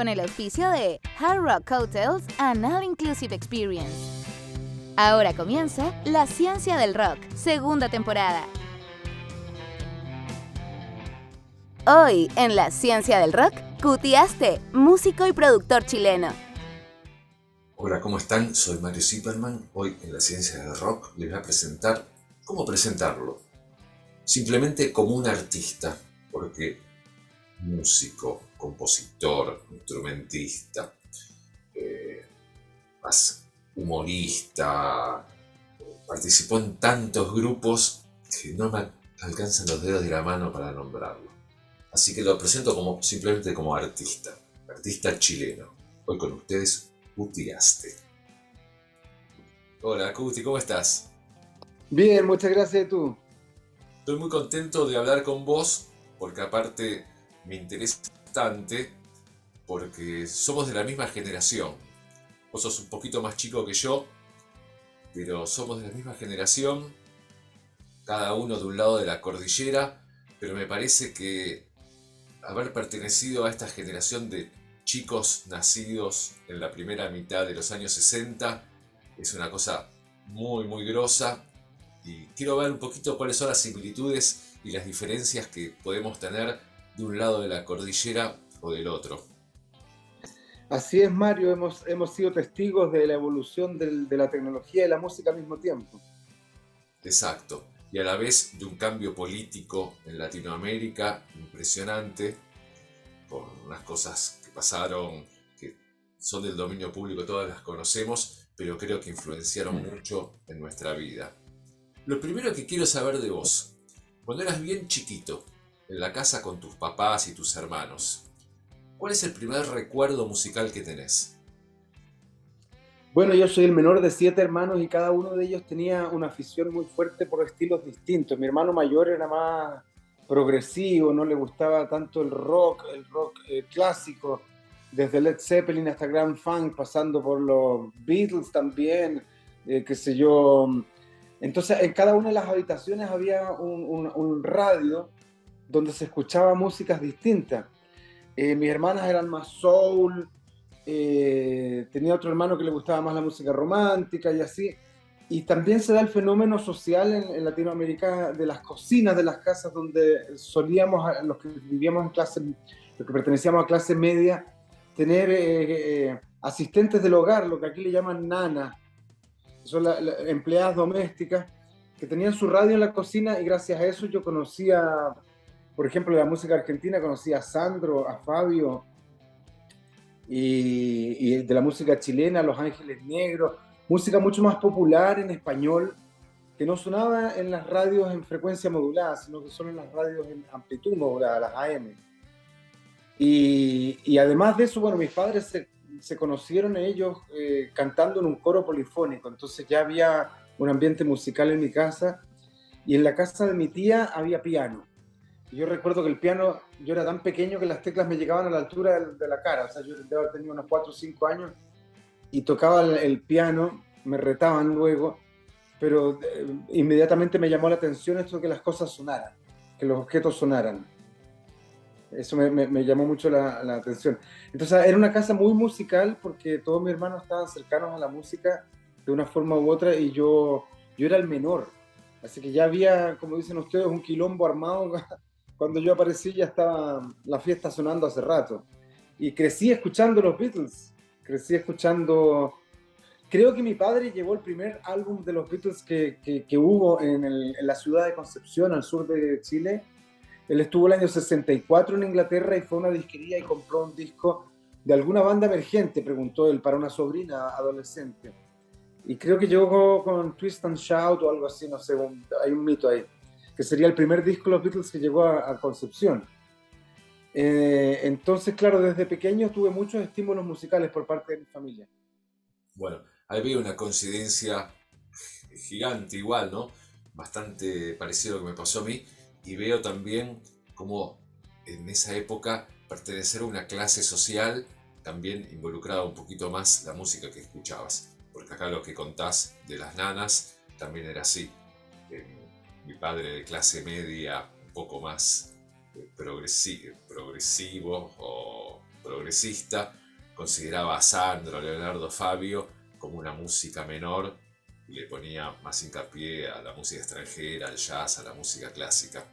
con el auspicio de Hard Rock Hotels and All Inclusive Experience. Ahora comienza La Ciencia del Rock, segunda temporada. Hoy, en La Ciencia del Rock, Cuti Aste, músico y productor chileno. Hola, ¿cómo están? Soy Mario Zipperman. Hoy en La Ciencia del Rock les voy a presentar cómo presentarlo. Simplemente como un artista, porque músico, compositor, instrumentista, humorista, participó en tantos grupos que no me alcanzan los dedos de la mano para nombrarlo. Así que lo presento simplemente como artista chileno. Hoy con ustedes, Cuti Aste. Hola Cuti, ¿cómo estás? Bien, muchas gracias. ¿Tú? Estoy muy contento de hablar con vos, porque aparte me interesa bastante, porque somos de la misma generación. Vos sos un poquito más chico que yo, pero somos de la misma generación, cada uno de un lado de la cordillera, pero me parece que haber pertenecido a esta generación de chicos nacidos en la primera mitad de los años 60 es una cosa muy, muy grosa. Y quiero ver un poquito cuáles son las similitudes y las diferencias que podemos tener de un lado de la cordillera o del otro. Así es, Mario, hemos sido testigos de la evolución de la tecnología y la música al mismo tiempo. Exacto. Y a la vez de un cambio político en Latinoamérica impresionante, con unas cosas que pasaron, que son del dominio público, todas las conocemos, pero creo que influenciaron mucho en nuestra vida. Lo primero que quiero saber de vos, cuando eras bien chiquito, en la casa con tus papás y tus hermanos, ¿cuál es el primer recuerdo musical que tenés? Bueno, yo soy el menor de 7 hermanos y cada uno de ellos tenía una afición muy fuerte por estilos distintos. Mi hermano mayor era más progresivo, no le gustaba tanto el rock clásico, desde Led Zeppelin hasta Grand Funk, pasando por los Beatles también, qué sé yo. Entonces, en cada una de las habitaciones había un radio donde se escuchaba músicas distintas. Mis hermanas eran más soul, tenía otro hermano que le gustaba más la música romántica y así. Y también se da el fenómeno social en Latinoamérica de las cocinas de las casas donde solíamos, los que vivíamos en clase, los que pertenecíamos a clase media, tener asistentes del hogar, lo que aquí le llaman nana. Son empleadas domésticas que tenían su radio en la cocina y gracias a eso yo conocía, por ejemplo, de la música argentina, conocía a Sandro, a Fabio, y de la música chilena, Los Ángeles Negros, música mucho más popular en español, que no sonaba en las radios en frecuencia modulada, sino que son en las radios en amplitud modulada, las AM. Y además de eso, bueno, mis padres se conocieron ellos cantando en un coro polifónico, entonces ya había un ambiente musical en mi casa, y en la casa de mi tía había piano. Yo recuerdo que el piano, yo era tan pequeño que las teclas me llegaban a la altura de la cara, o sea, yo debo haber tenido unos 4 o 5 años y tocaba el piano, me retaban luego, pero inmediatamente me llamó la atención esto de que las cosas sonaran, que los objetos sonaran. Eso me llamó mucho la atención. Entonces era una casa muy musical porque todos mis hermanos estaban cercanos a la música de una forma u otra y yo era el menor. Así que ya había, como dicen ustedes, un quilombo armado. Cuando yo aparecí ya estaba la fiesta sonando hace rato. Y crecí escuchando los Beatles. Crecí escuchando... Creo que mi padre llevó el primer álbum de los Beatles que hubo en la ciudad de Concepción, al sur de Chile. Él estuvo el año 64 en Inglaterra y fue a una disquería y compró un disco de alguna banda emergente, preguntó él, para una sobrina adolescente. Y creo que llegó con Twist and Shout o algo así, no sé, hay un mito ahí, que sería el primer disco de los Beatles que llegó a Concepción. Entonces, claro, desde pequeño tuve muchos estímulos musicales por parte de mi familia. Bueno, ahí veo una coincidencia gigante igual, ¿no? Bastante parecido a lo que me pasó a mí. Y veo también cómo en esa época pertenecer a una clase social también involucraba un poquito más la música que escuchabas. Porque acá lo que contás de las nanas también era así. Mi padre de clase media, un poco más progresivo o progresista, consideraba a Sandro, a Leonardo Fabio como una música menor y le ponía más hincapié a la música extranjera, al jazz, a la música clásica.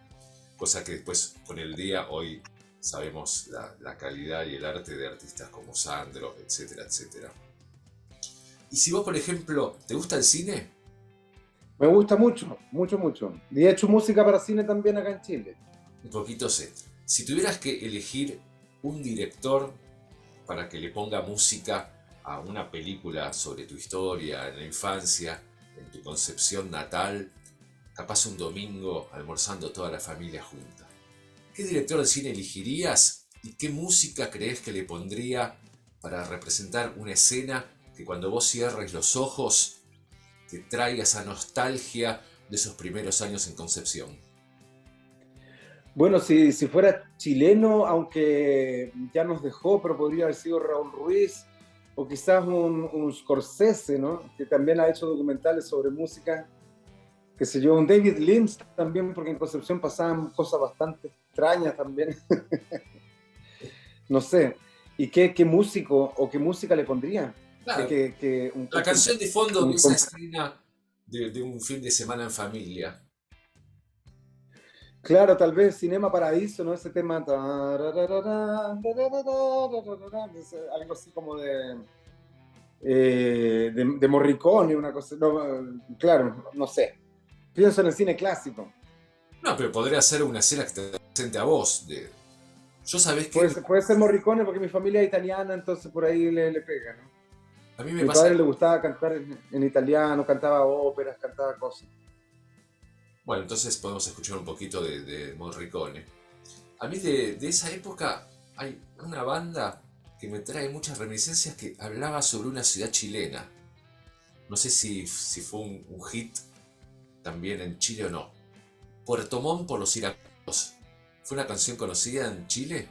Cosa que después, con el día, hoy sabemos la calidad y el arte de artistas como Sandro, etcétera, etcétera. Y si vos, por ejemplo, ¿te gusta el cine? Me gusta mucho, mucho, mucho. Y he hecho música para cine también acá en Chile. Un poquito sé. Si tuvieras que elegir un director para que le ponga música a una película sobre tu historia, en la infancia, en tu concepción natal, capaz un domingo almorzando toda la familia junta, ¿qué director de cine elegirías y qué música crees que le pondría para representar una escena que cuando vos cierres los ojos te traiga esa nostalgia de esos primeros años en Concepción? Bueno, si fuera chileno, aunque ya nos dejó, pero podría haber sido Raúl Ruiz, o quizás un Scorsese, ¿no? Que también ha hecho documentales sobre música, qué sé yo, un David Lynch también, porque en Concepción pasaban cosas bastante extrañas también. No sé. ¿Y qué músico o qué música le pondría? Claro, la canción de fondo de esa escena de un fin de semana en familia. Claro, tal vez Cinema Paradiso, ¿no? Ese tema. Algo así como de Morricone, una cosa. No, claro, no sé. Pienso en el cine clásico. No, pero podría ser una escena que te presente a vos. Yo sabés que Puede ser Morricone porque mi familia es italiana, entonces por ahí le pega, ¿no? a mí me Mi pasa. padre le gustaba cantar en italiano, cantaba óperas, cantaba cosas. Bueno, entonces podemos escuchar un poquito de Morricone. A mí de esa época hay una banda que me trae muchas reminiscencias que hablaba sobre una ciudad chilena. No sé si fue un hit también en Chile o no. Puerto Montt por los iracundos. ¿Fue una canción conocida en Chile?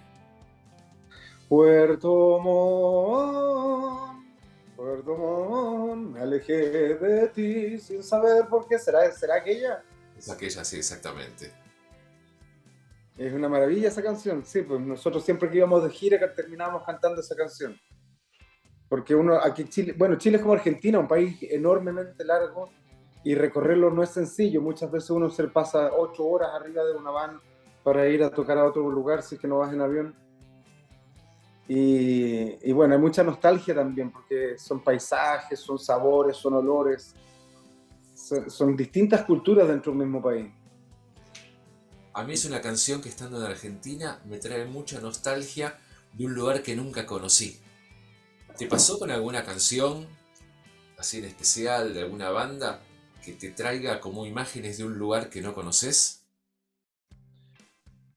Puerto Montt, Puerto Montt, me alejé de ti sin saber por qué. ¿Será aquella? Es aquella, sí, exactamente. Es una maravilla esa canción, sí, pues nosotros siempre que íbamos de gira terminábamos cantando esa canción. Porque uno, aquí Chile, bueno, Chile es como Argentina, un país enormemente largo y recorrerlo no es sencillo. Muchas veces uno se pasa 8 horas arriba de una van para ir a tocar a otro lugar si es que no vas en avión. Y bueno, hay mucha nostalgia también porque son paisajes, son sabores, son olores, son distintas culturas dentro del mismo país. A mí es una canción que estando en Argentina me trae mucha nostalgia de un lugar que nunca conocí. ¿Te pasó con alguna canción, así en especial, de alguna banda, que te traiga como imágenes de un lugar que no conoces?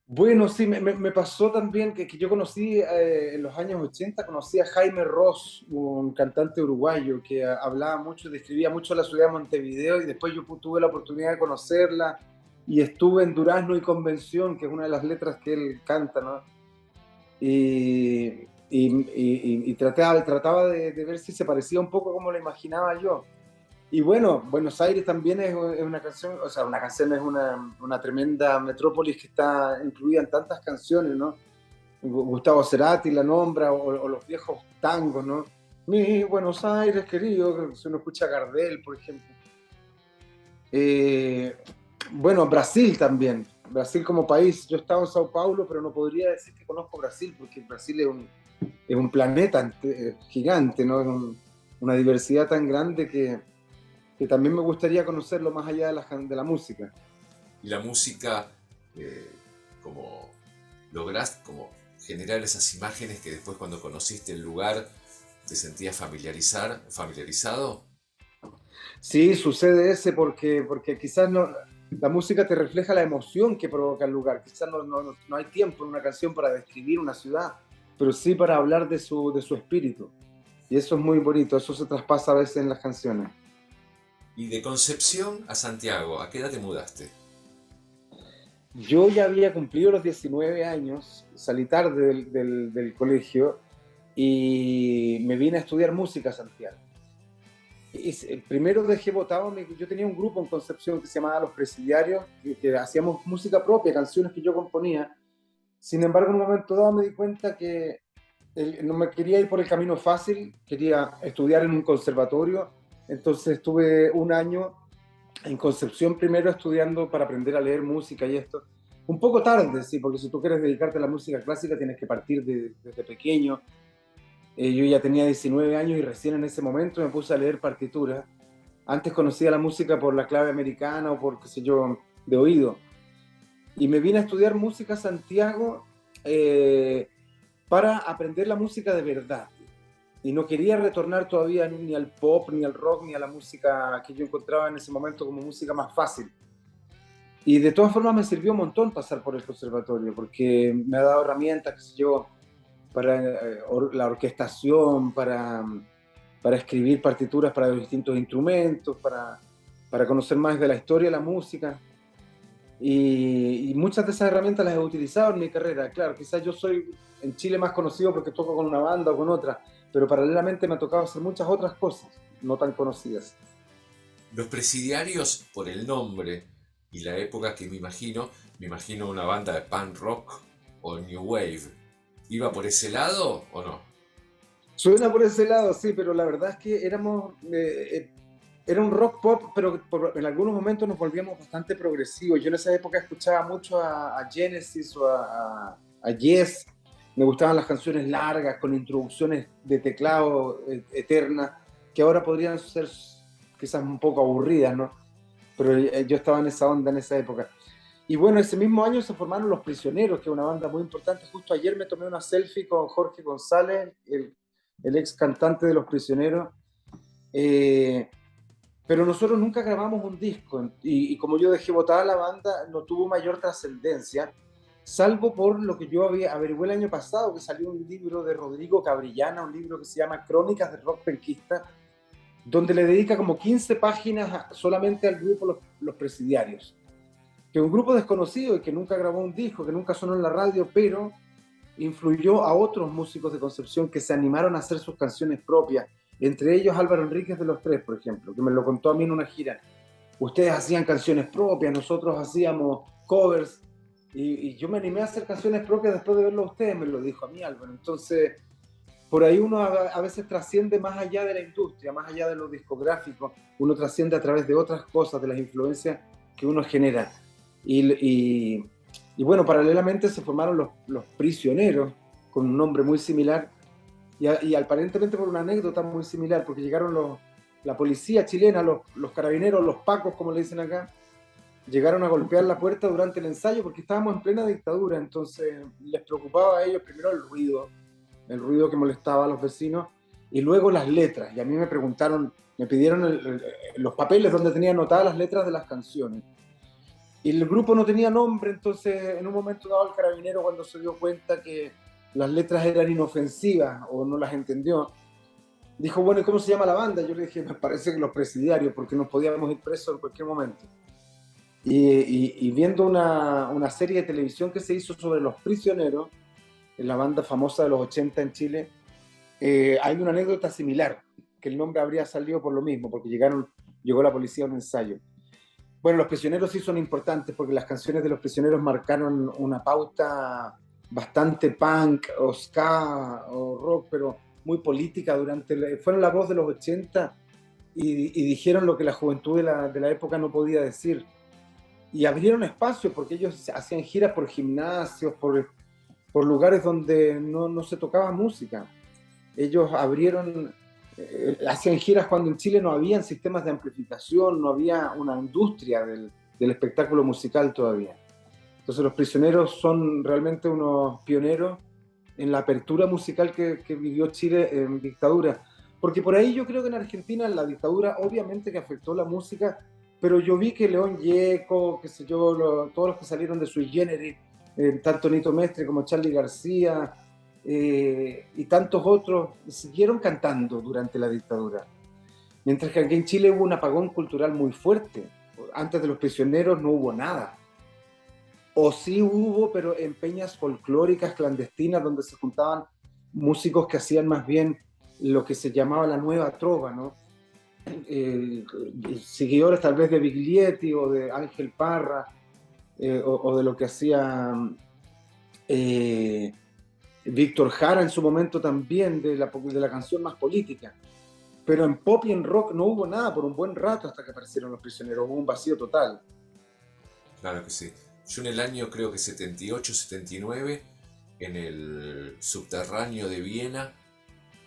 Bueno, sí, me pasó también que yo conocí en los años 80, conocí a Jaime Ross, un cantante uruguayo que hablaba mucho, describía mucho la ciudad de Montevideo y después yo tuve la oportunidad de conocerla y estuve en Durazno y Convención, que es una de las letras que él canta, ¿no? Y trataba de ver si se parecía un poco como lo imaginaba yo. Y bueno, Buenos Aires también es una canción, o sea, una canción es una tremenda metrópolis que está incluida en tantas canciones, ¿no? Gustavo Cerati la nombra, o los viejos tangos, ¿no? Mi Buenos Aires querido, si uno escucha a Gardel, por ejemplo. Bueno, Brasil también, Brasil como país. Yo he estado en Sao Paulo, pero no podría decir que conozco Brasil, porque Brasil es un planeta gigante, ¿no? Una diversidad tan grande que también me gustaría conocerlo más allá de la música. Y la música, como lográs como generar esas imágenes que después cuando conociste el lugar te sentías familiarizado. Sí, sucede porque quizás no, la música te refleja la emoción que provoca el lugar. Quizás no hay tiempo en una canción para describir una ciudad, pero sí para hablar de su espíritu. Y eso es muy bonito, eso se traspasa a veces en las canciones. Y de Concepción a Santiago, ¿a qué edad te mudaste? Yo ya había cumplido los 19 años, salí tarde del colegio y me vine a estudiar música a Santiago. Primero dejé botado, yo tenía un grupo en Concepción que se llamaba Los Presidiarios, que hacíamos música propia, canciones que yo componía. Sin embargo, en un momento dado me di cuenta que no me quería ir por el camino fácil, quería estudiar en un conservatorio, entonces estuve un año en Concepción primero estudiando para aprender a leer música y esto. Un poco tarde, sí, porque si tú quieres dedicarte a la música clásica tienes que partir desde pequeño. Yo ya tenía 19 años y recién en ese momento me puse a leer partituras. Antes conocía la música por la clave americana o por, qué sé yo, de oído. Y me vine a estudiar música a Santiago para aprender la música de verdad. Y no quería retornar todavía ni al pop, ni al rock, ni a la música que yo encontraba en ese momento como música más fácil. Y de todas formas me sirvió un montón pasar por el conservatorio, porque me ha dado herramientas, qué sé yo, para la orquestación, para escribir partituras para los distintos instrumentos, para conocer más de la historia de la música. Y muchas de esas herramientas las he utilizado en mi carrera. Claro, quizás yo soy en Chile más conocido porque toco con una banda o con otra, pero paralelamente me ha tocado hacer muchas otras cosas no tan conocidas. Los Presidiarios, por el nombre y la época que me imagino una banda de punk rock o new wave. ¿Iba por ese lado o no? Suena por ese lado, sí, pero la verdad es que era un rock pop, pero en algunos momentos nos volvíamos bastante progresivos. Yo en esa época escuchaba mucho a Genesis o a Yes. Me gustaban las canciones largas, con introducciones de teclado eternas, que ahora podrían ser quizás un poco aburridas, ¿no? Pero yo estaba en esa onda en esa época. Y bueno, ese mismo año se formaron Los Prisioneros, que es una banda muy importante. Justo ayer me tomé una selfie con Jorge González, el ex cantante de Los Prisioneros. Pero nosotros nunca grabamos un disco y como yo dejé botada la banda, no tuvo mayor trascendencia, salvo por lo que yo averigué el año pasado, que salió un libro de Rodrigo Cabrillana, un libro que se llama Crónicas de Rock Penquista, donde le dedica como 15 páginas solamente al grupo Los Presidiarios, que es un grupo desconocido y que nunca grabó un disco, que nunca sonó en la radio, pero influyó a otros músicos de Concepción que se animaron a hacer sus canciones propias, entre ellos Álvaro Enríquez de Los Tres, por ejemplo, que me lo contó a mí en una gira. Ustedes hacían canciones propias, nosotros hacíamos covers, y yo me animé a hacer canciones propias después de verlo a ustedes, me lo dijo a mí Álvaro. Entonces, por ahí uno a veces trasciende más allá de la industria, más allá de lo discográfico, uno trasciende a través de otras cosas, de las influencias que uno genera. Y bueno, paralelamente se formaron los Prisioneros, con un nombre muy similar, y aparentemente por una anécdota muy similar, porque llegaron la policía chilena, los carabineros, los pacos, como le dicen acá, llegaron a golpear la puerta durante el ensayo porque estábamos en plena dictadura, entonces les preocupaba a ellos primero el ruido que molestaba a los vecinos, y luego las letras. Y a mí me preguntaron, me pidieron los papeles donde tenía anotadas las letras de las canciones. Y el grupo no tenía nombre, entonces en un momento dado el carabinero, cuando se dio cuenta que las letras eran inofensivas o no las entendió, dijo, bueno, ¿y cómo se llama la banda? Yo le dije, me parece que Los Presidiarios, porque nos podíamos ir presos en cualquier momento. Y viendo una serie de televisión que se hizo sobre Los Prisioneros, en la banda famosa de los 80 en Chile, hay una anécdota similar, que el nombre habría salido por lo mismo, porque llegó la policía a un ensayo. Bueno, Los Prisioneros sí son importantes porque las canciones de Los Prisioneros marcaron una pauta bastante punk o ska o rock, pero muy política fueron la voz de los 80 y dijeron lo que la juventud de la época no podía decir. Y abrieron espacio porque ellos hacían giras por gimnasios, por lugares donde no se tocaba música. Ellos hacían giras cuando en Chile no habían sistemas de amplificación, no había una industria del espectáculo musical todavía. Entonces Los Prisioneros son realmente unos pioneros en la apertura musical que vivió Chile en dictadura. Porque por ahí yo creo que en Argentina la dictadura obviamente que afectó la música, pero yo vi que León Gieco, qué sé yo, todos los que salieron de Sui Generis, tanto Nito Mestre como Charly García, y tantos otros siguieron cantando durante la dictadura. Mientras que aquí en Chile hubo un apagón cultural muy fuerte. Antes de Los Prisioneros no hubo nada. O sí hubo, pero en peñas folclóricas clandestinas donde se juntaban músicos que hacían más bien lo que se llamaba la nueva trova, ¿no? Seguidores tal vez de Biglietti o de Ángel Parra, o de lo que hacía Víctor Jara en su momento también, de la canción más política. Pero en pop y en rock no hubo nada por un buen rato hasta que aparecieron Los Prisioneros, hubo un vacío total. Claro que sí. Yo en el año creo que 78, 79, en el subterráneo de Viena,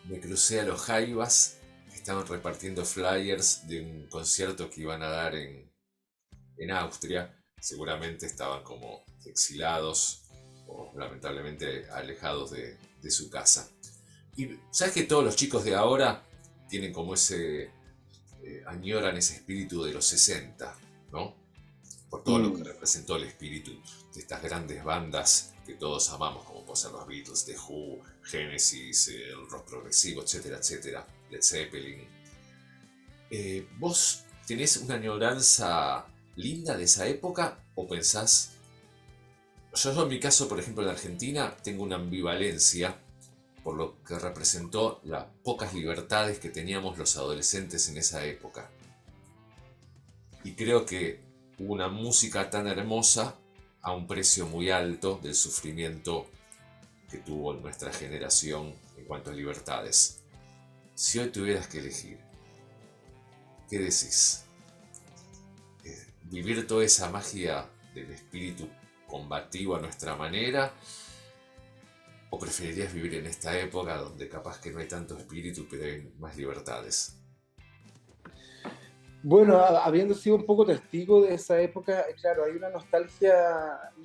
me crucé a los Jaivas, que estaban repartiendo flyers de un concierto que iban a dar en Austria. Seguramente estaban como exilados o lamentablemente alejados de su casa. Y sabes que todos los chicos de ahora tienen como añoran ese espíritu de los 60, ¿no? Por todo lo que representó el espíritu de estas grandes bandas que todos amamos, como pueden ser los Beatles, The Who, Genesis, el rock progresivo, etcétera, etcétera, Led Zeppelin. ¿Vos tenés una añoranza linda de esa época o pensás? Yo en mi caso, por ejemplo, en Argentina, tengo una ambivalencia por lo que representó las pocas libertades que teníamos los adolescentes en esa época. Y creo que hubo una música tan hermosa a un precio muy alto del sufrimiento que tuvo nuestra generación en cuanto a libertades. Si hoy tuvieras que elegir, ¿qué decís? ¿Vivir toda esa magia del espíritu combativo a nuestra manera? ¿O preferirías vivir en esta época donde capaz que no hay tanto espíritu pero hay más libertades? Bueno, habiendo sido un poco testigo de esa época, claro, hay una nostalgia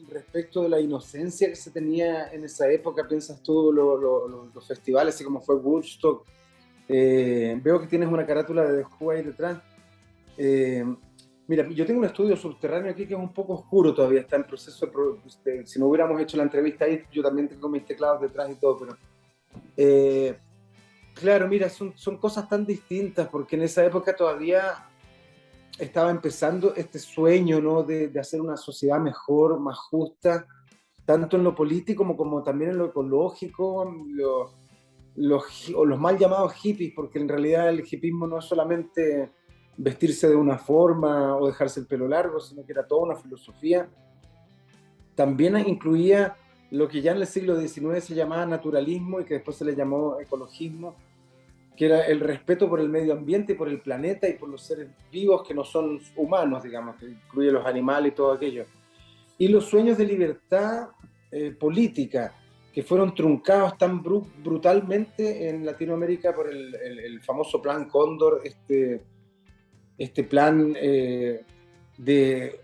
respecto de la inocencia que se tenía en esa época. Piensas tú los festivales, así como fue Woodstock. Veo que tienes una carátula de The Who ahí detrás. Mira, yo tengo un estudio subterráneo aquí que es un poco oscuro todavía, está en proceso si no hubiéramos hecho la entrevista ahí, yo también tengo mis teclados detrás y todo, pero claro, mira, son cosas tan distintas, porque en esa época todavía estaba empezando este sueño, ¿no? de hacer una sociedad mejor, más justa, tanto en lo político como también en lo ecológico, los mal llamados hippies, porque en realidad el hippismo no es solamente vestirse de una forma o dejarse el pelo largo, sino que era toda una filosofía. También incluía lo que ya en el siglo XIX se llamaba naturalismo y que después se le llamó ecologismo, que era el respeto por el medio ambiente, por el planeta y por los seres vivos que no son humanos, digamos, que incluye los animales y todo aquello. Y los sueños de libertad política, que fueron truncados tan brutalmente en Latinoamérica por el famoso Plan Cóndor, este plan de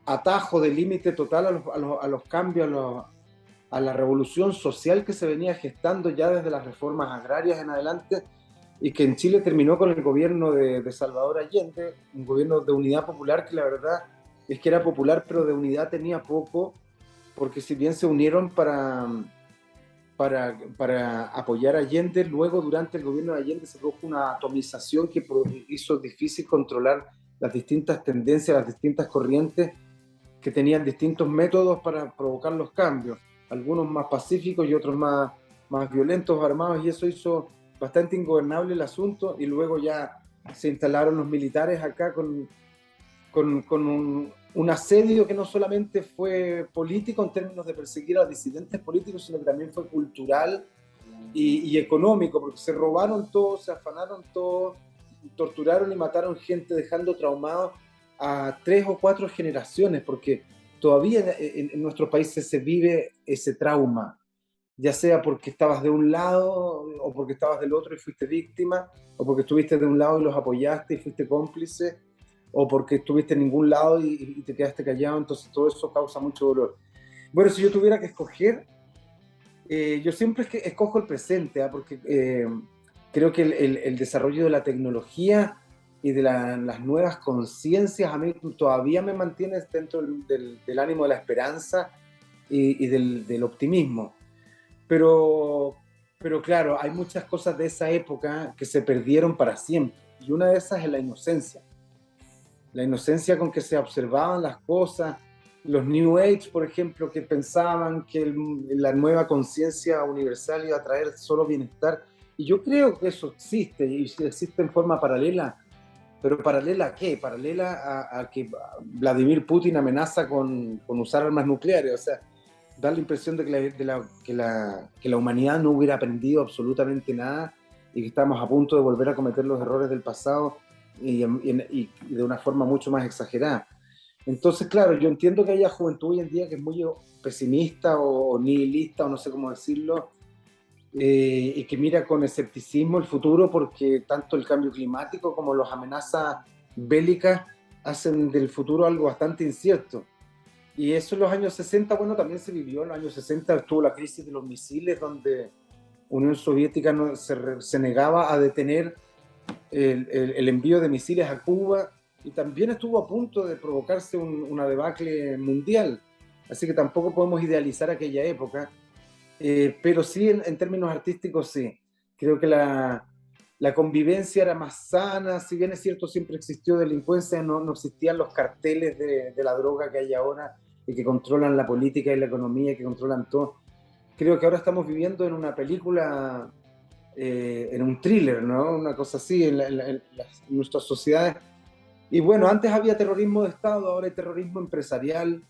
atajo, de límite total a los cambios, a la revolución social que se venía gestando ya desde las reformas agrarias en adelante, y que en Chile terminó con el gobierno de Salvador Allende, un gobierno de unidad popular que la verdad es que era popular, pero de unidad tenía poco, porque si bien se unieron para apoyar a Allende, luego durante el gobierno de Allende se produjo una atomización que hizo difícil controlar las distintas tendencias, las distintas corrientes que tenían distintos métodos para provocar los cambios, algunos más pacíficos y otros más violentos, armados, y eso hizo bastante ingobernable el asunto, y luego ya se instalaron los militares acá con un asedio que no solamente fue político en términos de perseguir a los disidentes políticos, sino que también fue cultural y económico, porque se robaron todo, se afanaron todo, torturaron y mataron gente, dejando traumados a 3 o 4 generaciones, porque todavía en nuestros países se vive ese trauma, ya sea porque estabas de un lado o porque estabas del otro y fuiste víctima, o porque estuviste de un lado y los apoyaste y fuiste cómplice, o porque estuviste en ningún lado y te quedaste callado. Entonces todo eso causa mucho dolor. Bueno, si yo tuviera que escoger, yo siempre escojo el presente, porque creo que el desarrollo de la tecnología y de las nuevas conciencias a mí todavía me mantiene dentro del ánimo de la esperanza y del optimismo. Pero claro, hay muchas cosas de esa época que se perdieron para siempre, y una de esas es la inocencia. La inocencia con que se observaban las cosas, los New Age, por ejemplo, que pensaban que la nueva conciencia universal iba a traer solo bienestar. Y yo creo que eso existe, y existe en forma paralela. ¿Pero paralela a qué? Paralela a que Vladimir Putin amenaza con usar armas nucleares. O sea, da la impresión de que la humanidad no hubiera aprendido absolutamente nada y que estamos a punto de volver a cometer los errores del pasado y de una forma mucho más exagerada. Entonces, claro, yo entiendo que haya juventud hoy en día que es muy pesimista o nihilista, o no sé cómo decirlo, y que mira con escepticismo el futuro porque tanto el cambio climático como las amenazas bélicas hacen del futuro algo bastante incierto. Y eso en los años 60, bueno, también se vivió. En los años 60 estuvo la crisis de los misiles, donde Unión Soviética se negaba a detener el envío de misiles a Cuba, y también estuvo a punto de provocarse una debacle mundial. Así que tampoco podemos idealizar aquella época, pero sí en términos artísticos sí. Creo que la convivencia era más sana, si bien es cierto siempre existió delincuencia, no existían los carteles de la droga que hay ahora y que controlan la política y la economía, que controlan todo. Creo que ahora estamos viviendo en una película, en un thriller, ¿no? Una cosa así en nuestras sociedades. Y bueno, antes había terrorismo de Estado, ahora hay terrorismo empresarial.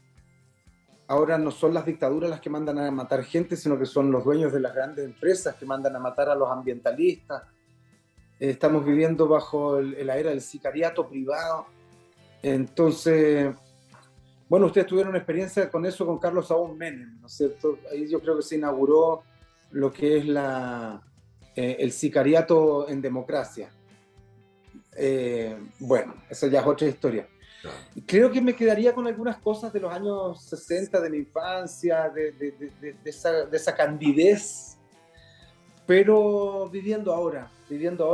Ahora no son las dictaduras las que mandan a matar gente, sino que son los dueños de las grandes empresas que mandan a matar a los ambientalistas. Estamos viviendo bajo la era del sicariato privado. Entonces, bueno, ustedes tuvieron una experiencia con eso con Carlos Saúl Menem, ¿no es cierto? Ahí yo creo que se inauguró lo que es el sicariato en democracia. Bueno, eso ya es otra historia. Claro. Creo que me quedaría con algunas cosas de los años 60, de mi infancia, de esa candidez, pero viviendo ahora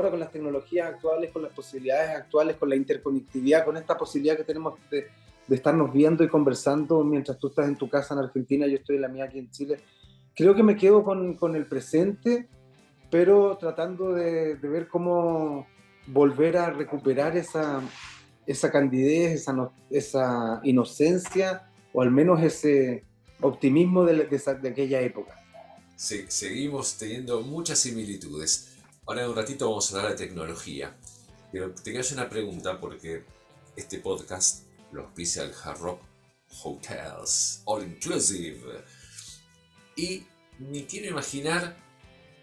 con las tecnologías actuales, con las posibilidades actuales, con la interconectividad, con esta posibilidad que tenemos de estarnos viendo y conversando mientras tú estás en tu casa en Argentina y yo estoy en la mía aquí en Chile. Creo que me quedo con el presente, pero tratando de ver cómo volver a recuperar esa candidez, esa inocencia, o al menos ese optimismo de aquella época. Seguimos teniendo muchas similitudes. Ahora en un ratito vamos a hablar de tecnología. Pero te quiero hacer una pregunta porque este podcast lo auspicia el Hard Rock Hotels All Inclusive. Y me quiero imaginar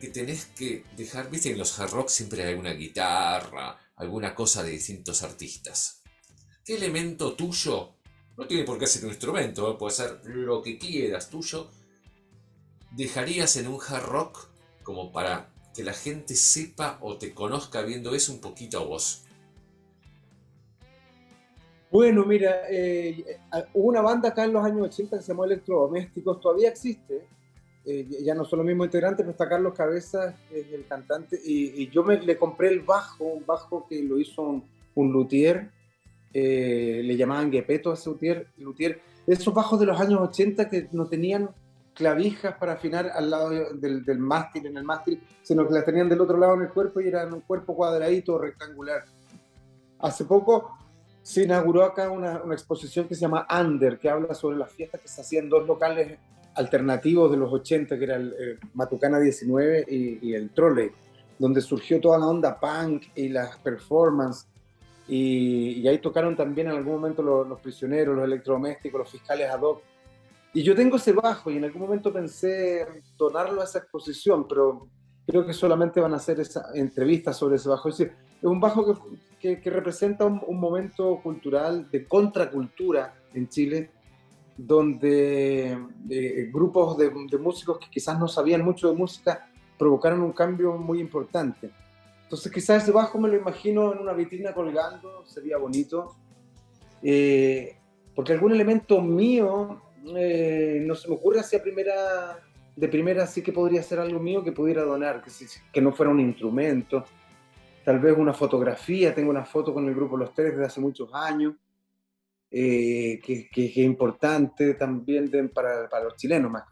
que tenés que dejar, viste, en los Hard Rock siempre hay alguna guitarra, alguna cosa de distintos artistas. ¿Qué elemento tuyo, no tiene por qué ser un instrumento, puede ser lo que quieras tuyo, dejarías en un Hard Rock como para que la gente sepa o te conozca viendo eso un poquito a vos? Bueno, mira, hubo una banda acá en los años 80 que se llamó Electrodomésticos, todavía existe, ya no son los mismos integrantes, pero está Carlos Cabezas, que es el cantante, y yo le compré un bajo que lo hizo un luthier, le llamaban Gepetto a ese luthier, esos bajos de los años 80 que no tenían clavijas para afinar al lado del mástil, en el mástil, sino que las tenían del otro lado en el cuerpo y eran un cuerpo cuadradito, rectangular. Hace poco se inauguró acá una exposición que se llama Under, que habla sobre las fiestas que se hacían en dos locales alternativos de los 80, que era el Matucana 19 y el Trolley, donde surgió toda la onda punk y las performances, y ahí tocaron también en algún momento los Prisioneros, los Electrodomésticos, los Fiscales ad hoc. Y yo tengo ese bajo y en algún momento pensé donarlo a esa exposición, pero creo que solamente van a hacer esa entrevista sobre ese bajo. Es decir, es un bajo que representa un momento cultural de contracultura en Chile, donde grupos de músicos que quizás no sabían mucho de música provocaron un cambio muy importante. Entonces quizás ese bajo me lo imagino en una vitrina colgando, sería bonito, porque algún elemento mío no se me ocurre así de primera sí que podría ser algo mío que pudiera donar, que no fuera un instrumento, tal vez una fotografía. Tengo una foto con el grupo Los Tres desde hace muchos años, que es importante también para los chilenos más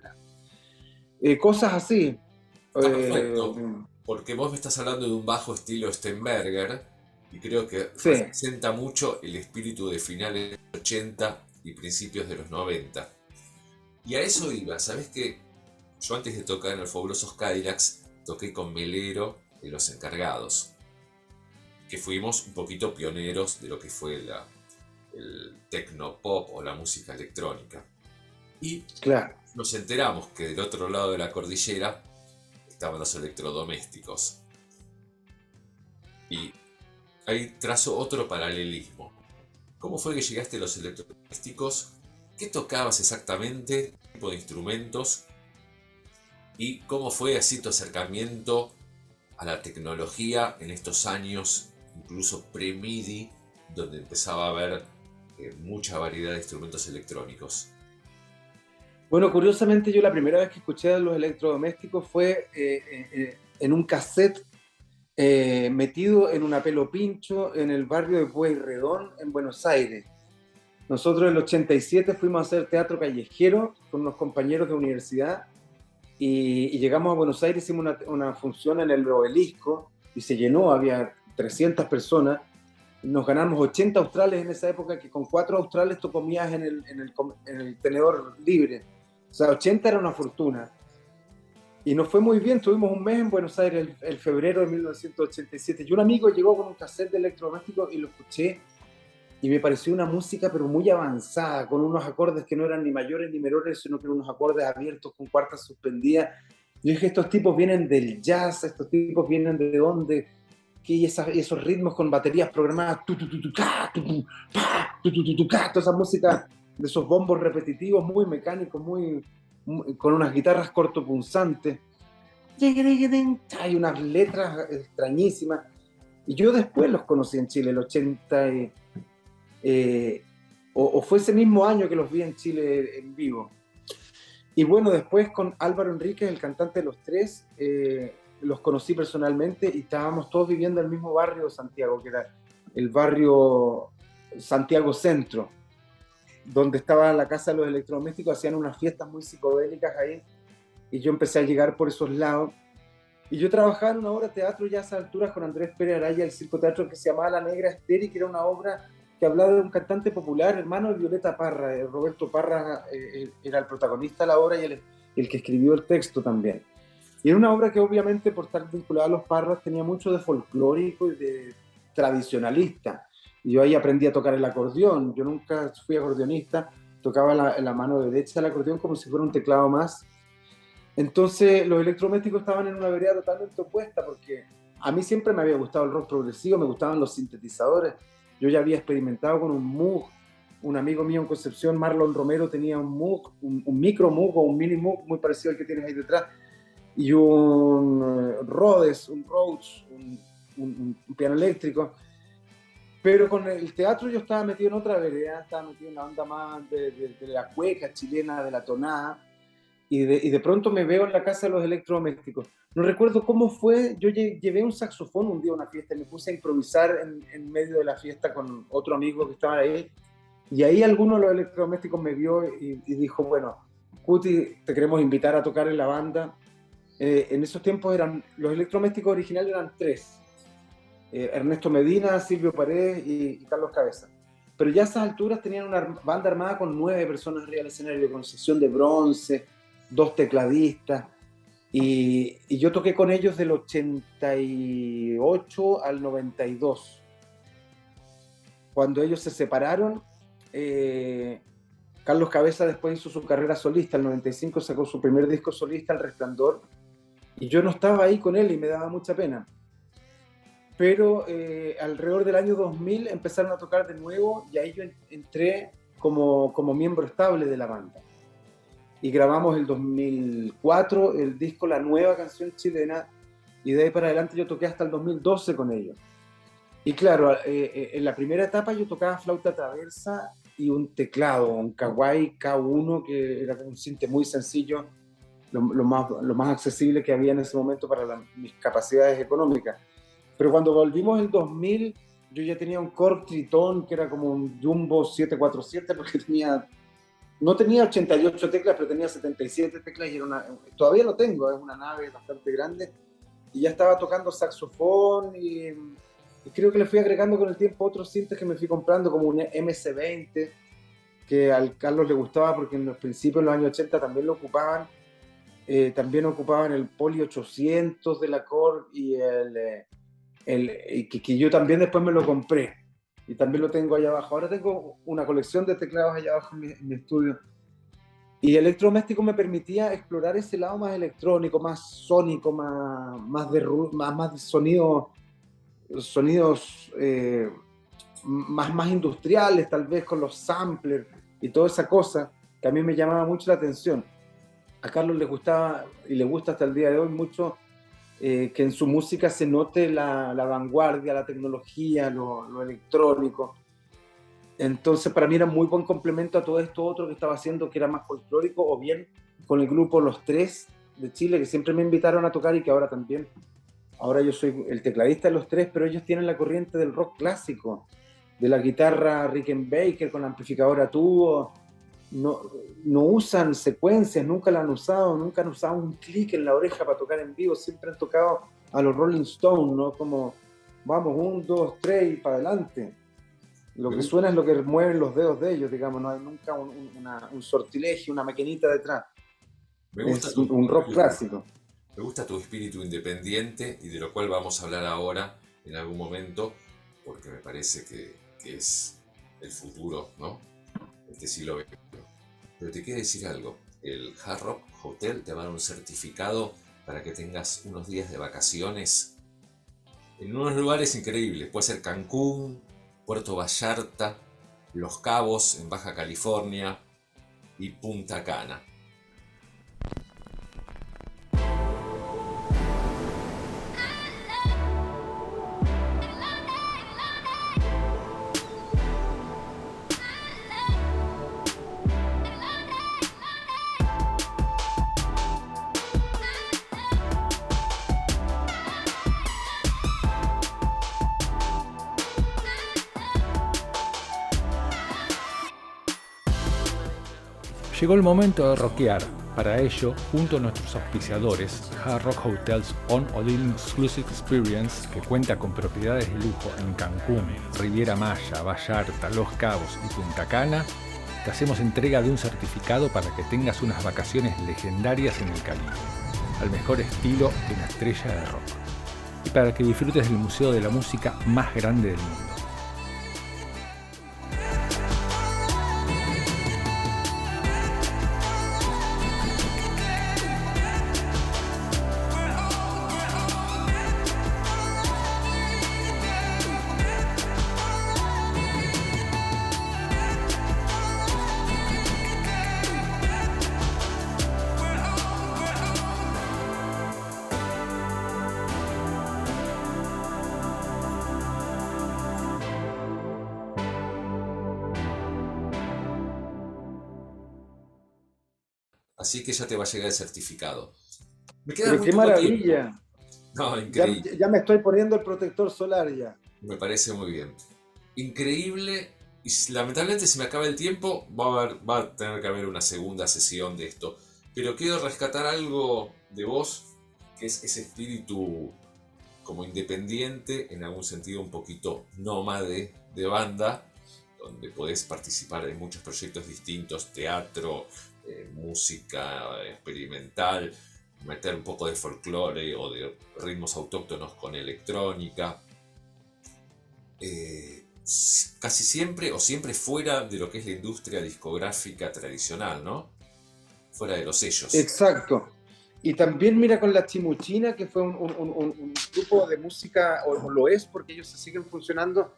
que cosas así. Está perfecto, porque vos me estás hablando de un bajo estilo Steinberger y creo que sí, representa mucho el espíritu de finales de los 80 y principios de los 90. Y a eso iba, ¿sabés qué? Yo antes de tocar en el Fabulosos Cadillacs toqué con Melero en Los Encargados, que fuimos un poquito pioneros de lo que fue el tecnopop o la música electrónica. Y claro, nos enteramos que del otro lado de la cordillera estaban los electrodomésticos. Y ahí trazo otro paralelismo. ¿Cómo fue que llegaste a los electrodomésticos? ¿Qué tocabas exactamente? ¿Qué tipo de instrumentos? ¿Y cómo fue así tu acercamiento a la tecnología en estos años, incluso pre-MIDI, donde empezaba a haber mucha variedad de instrumentos electrónicos? Bueno, curiosamente yo la primera vez que escuché de los electrodomésticos fue en un cassette metido en un apelo pincho en el barrio de Pueyrredón, en Buenos Aires. Nosotros en el 87 fuimos a hacer teatro callejero con unos compañeros de universidad y llegamos a Buenos Aires, hicimos una función en el Obelisco y se llenó, había 300 personas. Nos ganamos 80 australes en esa época, que con 4 australes tú comías en el tenedor libre. O sea, 80 era una fortuna. Y nos fue muy bien, tuvimos un mes en Buenos Aires, el febrero de 1987. Y un amigo llegó con un cassette de electrodoméstico y lo escuché y me pareció una música pero muy avanzada, con unos acordes que no eran ni mayores ni menores, sino que eran unos acordes abiertos con cuartas suspendidas. Yo dije, estos tipos vienen del jazz, estos tipos vienen de dónde, que esos ritmos con baterías programadas, toda esa música de esos bombos repetitivos, muy mecánicos, con unas guitarras cortopunzantes. Hay unas letras extrañísimas. Y yo después los conocí en Chile, el 80, o fue ese mismo año que los vi en Chile en vivo. Y bueno, después con Álvaro Enríquez, el cantante de Los Tres, los conocí personalmente y estábamos todos viviendo en el mismo barrio de Santiago, que era el barrio Santiago Centro, donde estaba la casa de los electrodomésticos, hacían unas fiestas muy psicodélicas ahí, y yo empecé a llegar por esos lados. Y yo trabajaba en una obra de teatro ya a esas alturas con Andrés Pérez Araya, el Circo Teatro, que se llamaba La Negra Estéril, que era una obra que hablaba de un cantante popular, hermano de Violeta Parra. Roberto Parra era el protagonista de la obra y el que escribió el texto también. Y era una obra que obviamente, por estar vinculada a los Parras, tenía mucho de folclórico y de tradicionalista. Y yo ahí aprendí a tocar el acordeón. Yo nunca fui acordeonista, tocaba la mano derecha del acordeón como si fuera un teclado más. Entonces los electrodomésticos estaban en una vereda totalmente opuesta, porque a mí siempre me había gustado el rock progresivo, me gustaban los sintetizadores. Yo ya había experimentado con un Moog. Un amigo mío en Concepción, Marlon Romero, tenía un Moog, un micro Moog o un mini Moog muy parecido al que tienes ahí detrás, y un Rhodes, un Rhodes, un piano eléctrico. Pero con el teatro yo estaba metido en otra vereda, estaba metido en la onda más de la cueca chilena, de la tonada, y de pronto me veo en la casa de los electrodomésticos. No recuerdo cómo fue, yo llevé un saxofón un día a una fiesta y me puse a improvisar en medio de la fiesta con otro amigo que estaba ahí, y ahí alguno de los electrodomésticos me vio y dijo, bueno, Cuti, te queremos invitar a tocar en la banda. En esos tiempos los electrodomésticos originales eran 3. Ernesto Medina, Silvio Paredes y Carlos Cabeza. Pero ya a esas alturas tenían una banda armada con 9 personas arriba del escenario, con sección de bronce, 2 tecladistas. Y yo toqué con ellos del 88 al 92. Cuando ellos se separaron, Carlos Cabeza después hizo su carrera solista. En el 95 sacó su primer disco solista, El Resplandor. Y yo no estaba ahí con él y me daba mucha pena. Pero alrededor del año 2000 empezaron a tocar de nuevo y ahí yo entré como miembro estable de la banda. Y grabamos el 2004 el disco La Nueva Canción Chilena, y de ahí para adelante yo toqué hasta el 2012 con ellos. Y claro, en la primera etapa yo tocaba flauta traversa y un teclado, un Kawai K1, que era un sinte muy sencillo, lo más accesible que había en ese momento para mis capacidades económicas. Pero cuando volvimos en 2000, yo ya tenía un Korg Triton, que era como un Jumbo 747, porque no tenía 88 teclas, pero tenía 77 teclas, y todavía lo tengo, es una nave bastante grande, y ya estaba tocando saxofón, y creo que le fui agregando con el tiempo otros sintes que me fui comprando, como un MC20, que al Carlos le gustaba, porque en los principios de los años 80 también lo ocupaban. También ocupaban el Poly 800 de la Korg y que yo también después me lo compré y también lo tengo allá abajo. Ahora tengo una colección de teclados allá abajo en mi estudio, Y electrodoméstico me permitía explorar ese lado más electrónico, más sónico, más de sonidos más industriales, tal vez con los samplers y toda esa cosa que a mí me llamaba mucho la atención. A Carlos le gustaba y le gusta hasta el día de hoy mucho que en su música se note la vanguardia, la tecnología, lo electrónico. Entonces para mí era muy buen complemento a todo esto otro que estaba haciendo, que era más folclórico, o bien con el grupo Los Tres de Chile, que siempre me invitaron a tocar y que ahora también. Ahora yo soy el tecladista de Los Tres, pero ellos tienen la corriente del rock clásico, de la guitarra Rickenbacker con amplificador a tubo. No usan secuencias, nunca la han usado, nunca han usado un clic en la oreja para tocar en vivo, siempre han tocado a los Rolling Stones, ¿no? Como vamos, 1, 2, 3 y para adelante. Lo que suena es lo que mueven los dedos de ellos, digamos, no hay nunca un sortilegio, una maquinita detrás. Es un rock clásico. Me gusta tu espíritu independiente, y de lo cual vamos a hablar ahora en algún momento, porque me parece que es el futuro, ¿no? Este siglo XXI. Pero te quiero decir algo, el Hard Rock Hotel te va a dar un certificado para que tengas unos días de vacaciones en unos lugares increíbles. Puede ser Cancún, Puerto Vallarta, Los Cabos en Baja California y Punta Cana. Llegó el momento de rockear. Para ello, junto a nuestros auspiciadores, Hard Rock Hotels On All Inclusive Experience, que cuenta con propiedades de lujo en Cancún, Riviera Maya, Vallarta, Los Cabos y Punta Cana, te hacemos entrega de un certificado para que tengas unas vacaciones legendarias en el Caribe, al mejor estilo de una estrella de rock, y para que disfrutes del museo de la música más grande del mundo. Así que ya te va a llegar el certificado. Me queda Pero muy qué poco maravilla. tiempo. No, increíble. Ya me estoy poniendo el protector solar ya. Me parece muy bien. Increíble. Y lamentablemente se me acaba el tiempo. Va a tener que haber una segunda sesión de esto. Pero quiero rescatar algo de vos, que es ese espíritu como independiente, en algún sentido un poquito nómade de banda, donde podés participar en muchos proyectos distintos, teatro, música experimental, meter un poco de folclore o de ritmos autóctonos con electrónica, casi siempre o siempre fuera de lo que es la industria discográfica tradicional, ¿no? Fuera de los sellos. Exacto. Y también mira con La Chimuchina, que fue un grupo de música, o lo es porque ellos se siguen funcionando.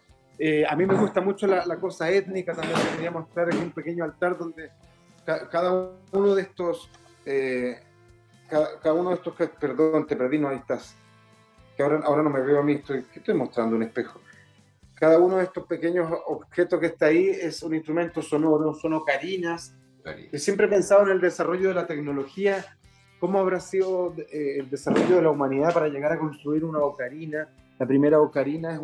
A mí me gusta mucho la cosa étnica, también quería mostrar aquí un pequeño altar donde cada uno de estos, perdón, te perdí, no, ahí estás, que ahora no me veo a mí, estoy mostrando un espejo. Cada uno de estos pequeños objetos que está ahí es un instrumento sonoro, son ocarinas. Yo siempre he pensado en el desarrollo de la tecnología, cómo habrá sido el desarrollo de la humanidad para llegar a construir una ocarina. La primera ocarina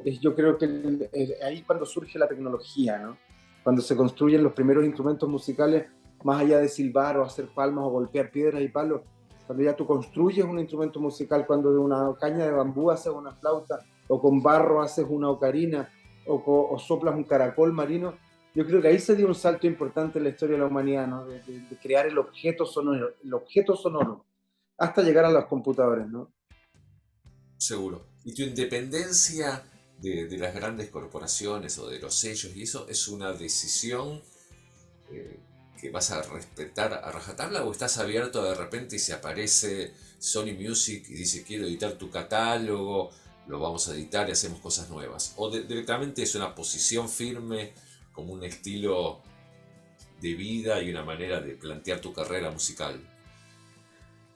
es yo creo que ahí cuando surge la tecnología, ¿no? Cuando se construyen los primeros instrumentos musicales, más allá de silbar o hacer palmas o golpear piedras y palos, cuando ya tú construyes un instrumento musical, cuando de una caña de bambú haces una flauta, o con barro haces una ocarina, o soplas un caracol marino, yo creo que ahí se dio un salto importante en la historia de la humanidad, ¿no? De crear el objeto sonoro, hasta llegar a los computadores, ¿no? Seguro. Y tu independencia de las grandes corporaciones o de los sellos y eso es una decisión que que vas a respetar a rajatabla o estás abierto de repente y se aparece Sony Music y dice quiero editar tu catálogo, lo vamos a editar y hacemos cosas nuevas? ¿O directamente es una posición firme, como un estilo de vida y una manera de plantear tu carrera musical?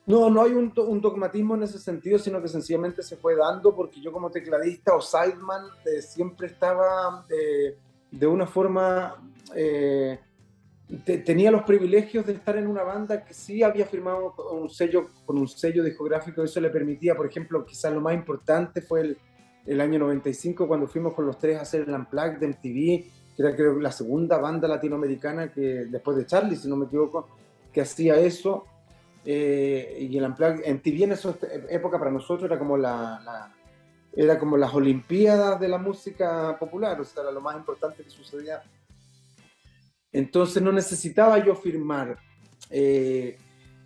No, no hay un dogmatismo en ese sentido, sino que sencillamente se fue dando porque yo como tecladista o sideman siempre estaba de una forma... tenía los privilegios de estar en una banda que sí había firmado con un sello discográfico. Eso le permitía, por ejemplo, quizás lo más importante fue el año 95 cuando fuimos con los tres a hacer el Unplugged de MTV, que era creo la segunda banda latinoamericana que después de Charlie, si no me equivoco, que hacía eso. Y el Unplugged, MTV en esa época para nosotros era como era como las Olimpiadas de la música popular, o sea, era lo más importante que sucedía. Entonces no necesitaba yo firmar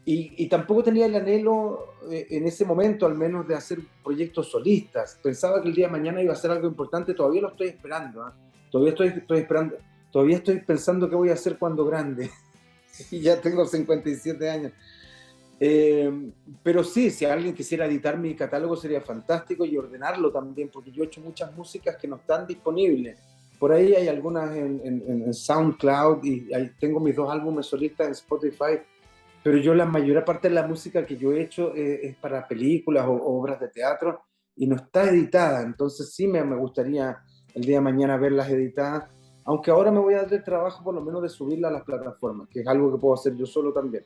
y tampoco tenía el anhelo en ese momento al menos de hacer proyectos solistas. Pensaba que el día de mañana iba a ser algo importante, todavía lo estoy esperando, ¿eh? Todavía estoy esperando, todavía estoy pensando qué voy a hacer cuando grande y ya tengo 57 años. Pero sí, si alguien quisiera editar mi catálogo sería fantástico y ordenarlo también, porque yo he hecho muchas músicas que no están disponibles. Por ahí hay algunas en SoundCloud y tengo mis 2 álbumes solistas en Spotify, pero yo la mayor parte de la música que yo he hecho es para películas o obras de teatro y no está editada, entonces sí me gustaría el día de mañana verlas editadas, aunque ahora me voy a dar el trabajo por lo menos de subirla a las plataformas, que es algo que puedo hacer yo solo también.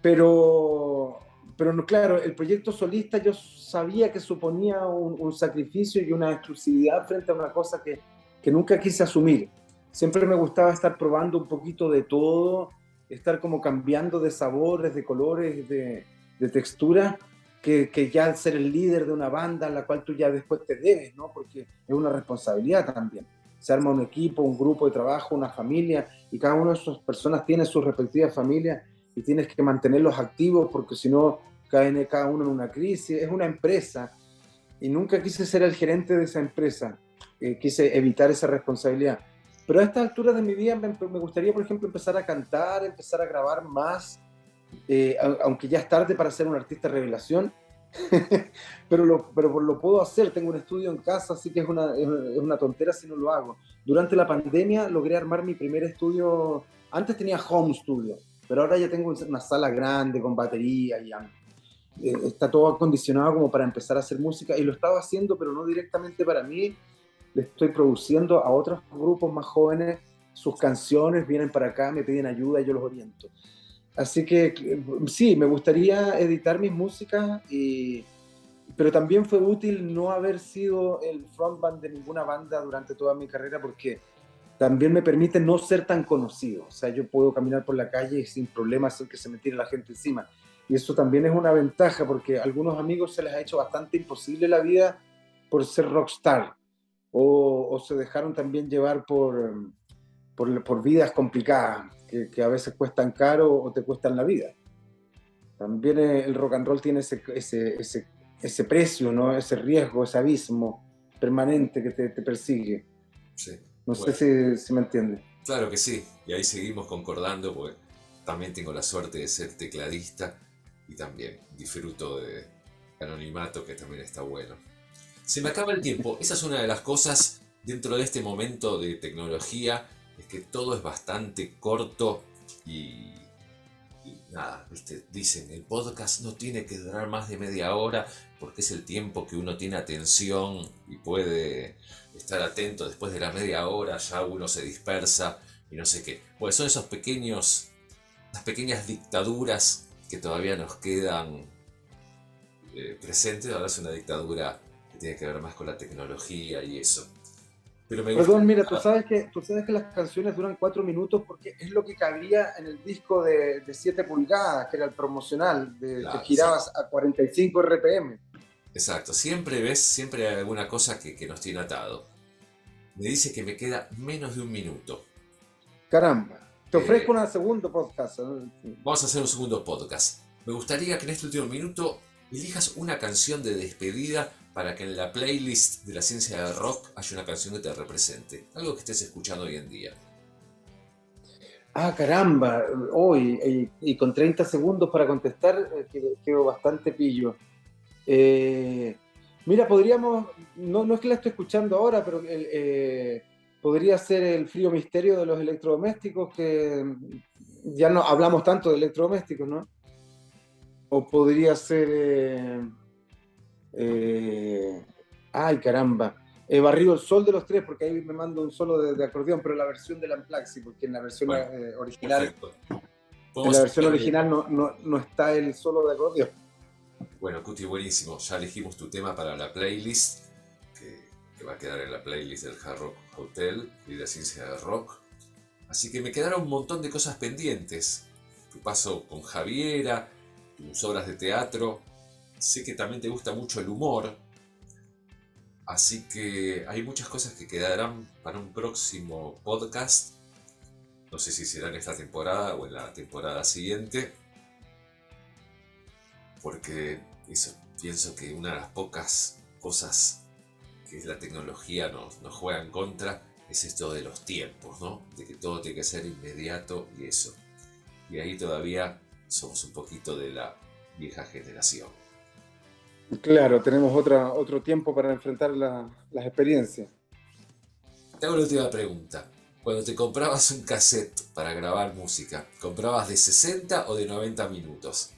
Pero no, claro, el proyecto solista yo sabía que suponía un sacrificio y una exclusividad frente a una cosa que nunca quise asumir. Siempre me gustaba estar probando un poquito de todo, estar como cambiando de sabores, de colores, de textura, que ya ser el líder de una banda a la cual tú ya después te debes, ¿no? Porque es una responsabilidad también. Se arma un equipo, un grupo de trabajo, una familia, y cada una de esas personas tiene sus respectivas familias y tienes que mantenerlos activos porque si no caen cada uno en una crisis. Es una empresa y nunca quise ser el gerente de esa empresa. Quise evitar esa responsabilidad. Pero a esta altura de mi vida me gustaría, por ejemplo, empezar a cantar, empezar a grabar más, aunque ya es tarde para ser un artista revelación, pero lo puedo hacer. Tengo un estudio en casa, así que es una tontera si no lo hago. Durante la pandemia logré armar mi primer estudio. Antes tenía home studio, pero ahora ya tengo una sala grande con batería y está todo acondicionado como para empezar a hacer música, y lo estaba haciendo, pero no directamente para mí. Le estoy produciendo a otros grupos más jóvenes sus canciones, vienen para acá, me piden ayuda y yo los oriento. Así que sí, me gustaría editar mis músicas, pero también fue útil no haber sido el frontman de ninguna banda durante toda mi carrera, porque también me permite no ser tan conocido. O sea, yo puedo caminar por la calle sin problemas sin que se me tire la gente encima. Y eso también es una ventaja, porque a algunos amigos se les ha hecho bastante imposible la vida por ser rockstar. O se dejaron también llevar por vidas complicadas que a veces cuestan caro o te cuestan la vida. También el rock and roll tiene ese precio, ¿no? Ese riesgo, ese abismo permanente que te persigue. Sí. No sé si me entiende. Claro que sí, y ahí seguimos concordando porque también tengo la suerte de ser tecladista y también disfruto de anonimato, que también está bueno. Se me acaba el tiempo. Esa es una de las cosas dentro de este momento de tecnología, es que todo es bastante corto y nada, ¿viste? Dicen, el podcast no tiene que durar más de media hora porque es el tiempo que uno tiene atención y puede estar atento. Después de la media hora ya uno se dispersa y no sé qué. Pues son esas pequeñas dictaduras que todavía nos quedan presentes. Ahora es una dictadura tiene que ver más con la tecnología y eso. Pero me gusta. Perdón, mira, tú sabes que las canciones duran 4 minutos porque es lo que cabía en el disco de 7 pulgadas, que era el promocional, claro, que girabas a 45 RPM. Exacto, siempre hay alguna cosa que nos tiene atado. Me dice que me queda menos de un minuto. Caramba, te ofrezco un segundo podcast. Vamos a hacer un segundo podcast. Me gustaría que en este último minuto elijas una canción de despedida para que en la playlist de la ciencia del rock haya una canción que te represente. Algo que estés escuchando hoy en día. Ah, caramba, hoy y con 30 segundos para contestar, quedo bastante pillo. Eh, Mira, podríamos, no es que la estoy escuchando ahora, pero podría ser el frío misterio de los electrodomésticos, que ya no hablamos tanto de electrodomésticos, ¿no? O podría ser, eh, ay, caramba, Barrido el Sol de los Tres, porque ahí me mando un solo de acordeón, pero la versión de la Amplaxi, porque Bueno, original, perfecto. en la Podemos versión escuchar. original no está el solo de acordeón. Bueno, Cuti, buenísimo. Ya elegimos tu tema para la playlist, que va a quedar en la playlist del Hard Rock Hotel y de Ciencia del Rock. Así que me quedaron un montón de cosas pendientes. Tu paso con Javiera, tus obras de teatro. Sé que también te gusta mucho el humor. Así que hay muchas cosas que quedarán para un próximo podcast. No sé si será en esta temporada o en la temporada siguiente. Porque eso, pienso que una de las pocas cosas que la tecnología nos juega en contra es esto de los tiempos, ¿no? De que todo tiene que ser inmediato y eso. Y ahí todavía somos un poquito de la vieja generación. Claro, tenemos otro tiempo para enfrentar las experiencias. Te hago la última pregunta. Cuando te comprabas un cassette para grabar música, ¿comprabas de 60 o de 90 minutos?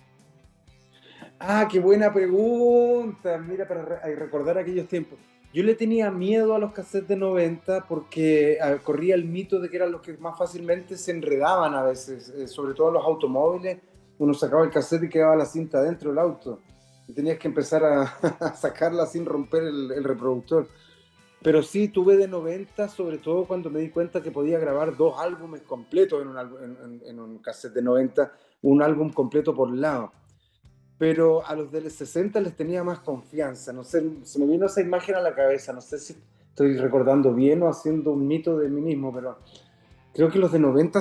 Ah, qué buena pregunta. Mira, para recordar aquellos tiempos. Yo le tenía miedo a los cassettes de 90 porque corría el mito de que eran los que más fácilmente se enredaban a veces, sobre todo en los automóviles. Uno sacaba el cassette y quedaba la cinta dentro del auto. Y tenías que empezar a, a sacarla sin romper el reproductor. Pero sí, tuve de 90, sobre todo cuando me di cuenta que podía grabar dos álbumes completos en un cassette de 90, un álbum completo por lado. Pero a los de 60 les tenía más confianza. No sé, se me vino esa imagen a la cabeza. No sé si estoy recordando bien o haciendo un mito de mí mismo, pero creo que los de 90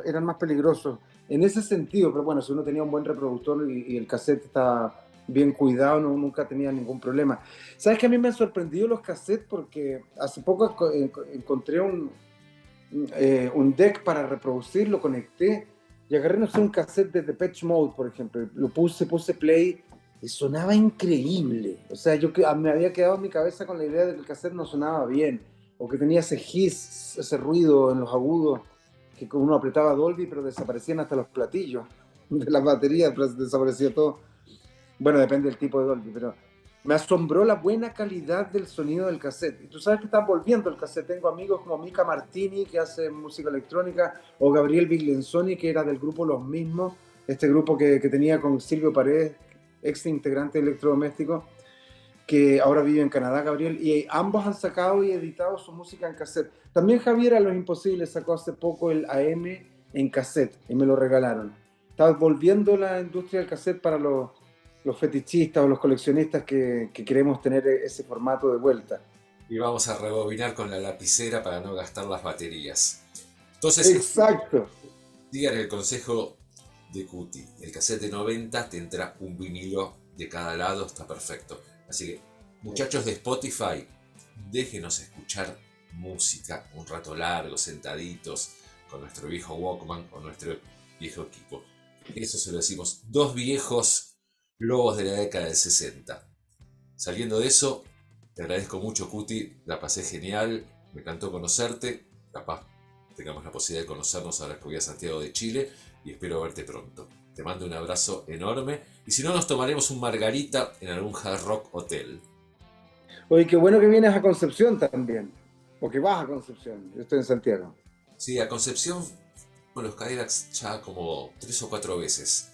eran más peligrosos en ese sentido. Pero bueno, si uno tenía un buen reproductor y el cassette estaba bien cuidado, nunca tenía ningún problema. ¿Sabes que a mí me han sorprendido los cassettes? Porque hace poco encontré un deck para reproducir, lo conecté y agarré, no sé, un cassette de Depeche Mode, por ejemplo. Puse play y sonaba increíble. O sea, me había quedado en mi cabeza con la idea de que el cassette no sonaba bien, o que tenía ese hiss, ese ruido en los agudos, que uno apretaba Dolby, pero desaparecían hasta los platillos de las baterías, desaparecía todo. Bueno, depende del tipo de Dolby, pero me asombró la buena calidad del sonido del cassette. Y tú sabes que están volviendo el cassette. Tengo amigos como Mika Martini, que hace música electrónica, o Gabriel Biglenzoni, que era del grupo Los Mismos, este grupo que tenía con Silvio Paredes, ex integrante de Electrodoméstico, que ahora vive en Canadá, Gabriel, y ambos han sacado y editado su música en cassette. También Javier a Los Imposibles sacó hace poco el AM en cassette y me lo regalaron. Está volviendo la industria del cassette para los fetichistas o los coleccionistas que queremos tener ese formato de vuelta. Y vamos a rebobinar con la lapicera para no gastar las baterías. Entonces, Exacto. digan el consejo de Cuti. El cassette de 90 tendrá un vinilo de cada lado, está perfecto. Así que, muchachos de Spotify, déjenos escuchar música un rato largo, sentaditos, con nuestro viejo Walkman o nuestro viejo equipo. Eso se lo decimos dos viejos lobos de la década del 60. Saliendo de eso, te agradezco mucho, Cuti, la pasé genial, me encantó conocerte, capaz tengamos la posibilidad de conocernos ahora que voy a Santiago de Chile y espero verte pronto. Te mando un abrazo enorme y si no nos tomaremos un margarita en algún Hard Rock Hotel. Oye, qué bueno que vienes a Concepción también, o que vas a Concepción. Yo estoy en Santiago. Sí, a Concepción con los Cadillacs ya como 3 o 4 veces.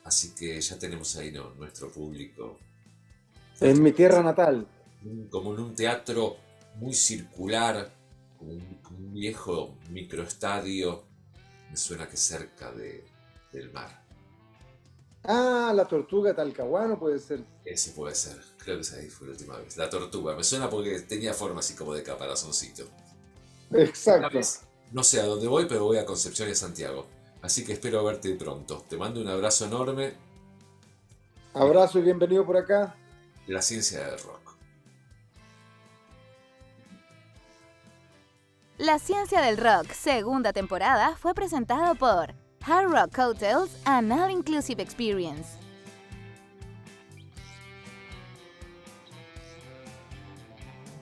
Así que ya tenemos ahí nuestro público. En mi tierra natal. Como en un teatro muy circular, como un viejo microestadio, me suena que cerca del mar. Ah, la Tortuga de Talcahuano puede ser. Ese puede ser, creo que esa ahí fue la última vez. La Tortuga, me suena porque tenía forma así como de caparazoncito. Esta Exacto. vez no sé a dónde voy, pero voy a Concepción y a Santiago. Así que espero verte pronto. Te mando un abrazo enorme. Abrazo y bienvenido por acá. La ciencia del rock. La Ciencia del Rock, segunda temporada, fue presentado por Hard Rock Hotels and All Inclusive Experience.